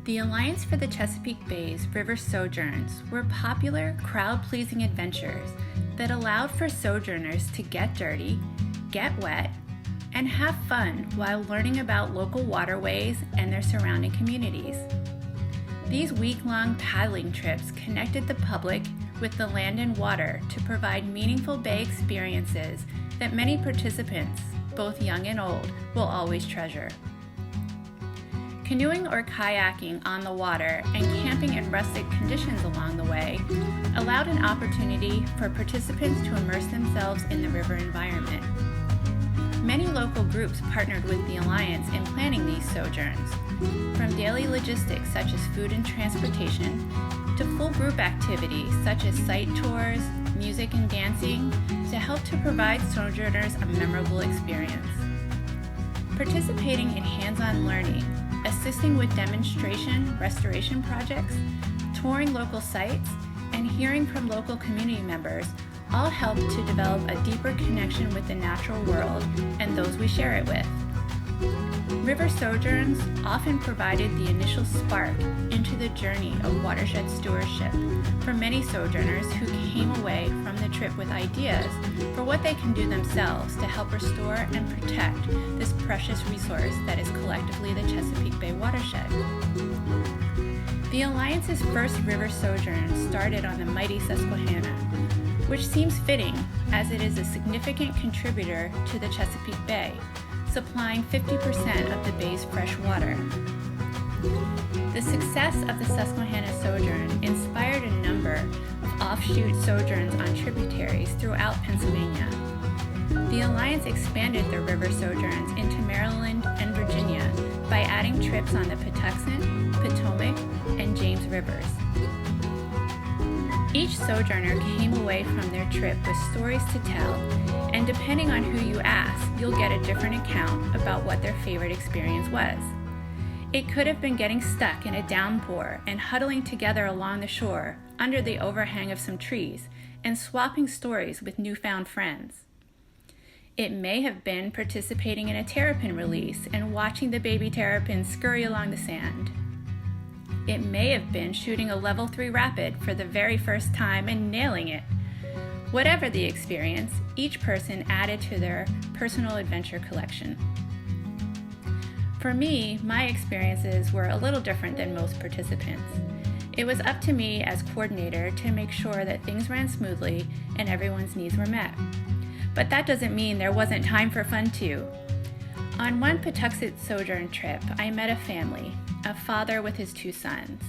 The Alliance for the Chesapeake Bay's River Sojourns were popular, crowd-pleasing adventures that allowed for sojourners to get dirty, get wet, and have fun while learning about local waterways and their surrounding communities. These week-long paddling trips connected the public with the land and water to provide meaningful bay experiences that many participants, both young and old, will always treasure. Canoeing or kayaking on the water and camping in rustic conditions along the way allowed an opportunity for participants to immerse themselves in the river environment. Many local groups partnered with the Alliance in planning these sojourns, from daily logistics such as food and transportation, to full group activities such as site tours, music and dancing, to help to provide sojourners a memorable experience. Participating in hands-on learning, assisting with demonstration restoration projects, touring local sites, and hearing from local community members all help to develop a deeper connection with the natural world and those we share it with. River Sojourns often provided the initial spark into the journey of watershed stewardship for many sojourners who came away from the trip with ideas for what they can do themselves to help restore and protect this precious resource that is collectively the Chesapeake Bay watershed. The Alliance's first river sojourn started on the mighty Susquehanna, which seems fitting as it is a significant contributor to the Chesapeake Bay, supplying 50% of the bay's fresh water. The success of the Susquehanna sojourn inspired a number of offshoot sojourns on tributaries throughout Pennsylvania. The Alliance expanded their river sojourns into Maryland and Virginia by adding trips on the Patuxent, Potomac, and James Rivers. Each sojourner came away from their trip with stories to tell, and depending on who you ask, you'll get a different account about what their favorite experience was. It could have been getting stuck in a downpour and huddling together along the shore under the overhang of some trees and swapping stories with newfound friends. It may have been participating in a terrapin release and watching the baby terrapins scurry along the sand. It may have been shooting a level 3 rapid for the very first time and nailing it. Whatever the experience, each person added to their personal adventure collection. For me, my experiences were a little different than most participants. It was up to me as coordinator to make sure that things ran smoothly and everyone's needs were met. But that doesn't mean there wasn't time for fun too. On one Patuxent sojourn trip, I met a family, a father with his 2 sons.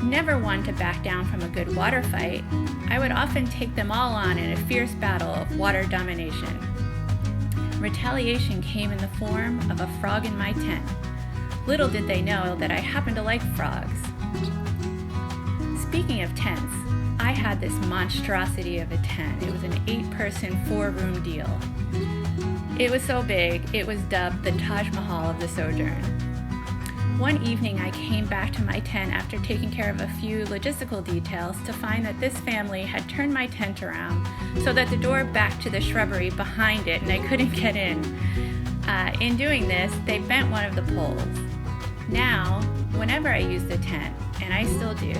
Never one to back down from a good water fight, I would often take them all on in a fierce battle of water domination. Retaliation came in the form of a frog in my tent. Little did they know that I happened to like frogs. Speaking of tents, I had this monstrosity of a tent. It was an 8-person, 4-room deal. It was so big, it was dubbed the Taj Mahal of the sojourn. One evening I came back to my tent after taking care of a few logistical details to find that this family had turned my tent around so that the door back to the shrubbery behind it and I couldn't get in. In doing this, they bent one of the poles. Now, whenever I use the tent, and I still do,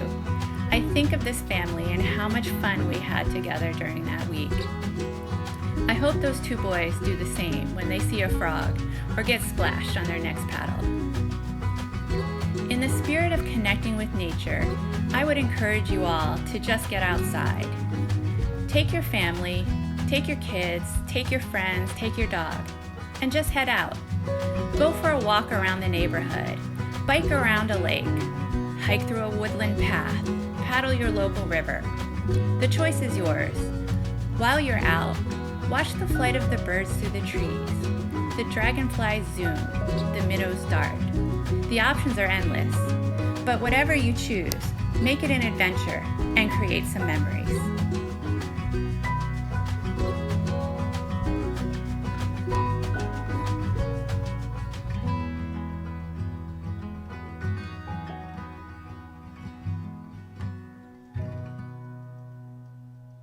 I think of this family and how much fun we had together during that week. I hope those 2 boys do the same when they see a frog or get splashed on their next paddle. In the spirit of connecting with nature, I would encourage you all to just get outside. Take your family, take your kids, take your friends, take your dog, and just head out. Go for a walk around the neighborhood, bike around a lake, hike through a woodland path, paddle your local river. The choice is yours. While you're out, watch the flight of the birds through the trees. The dragonflies zoom, the minnows dart. The options are endless, but whatever you choose, make it an adventure and create some memories.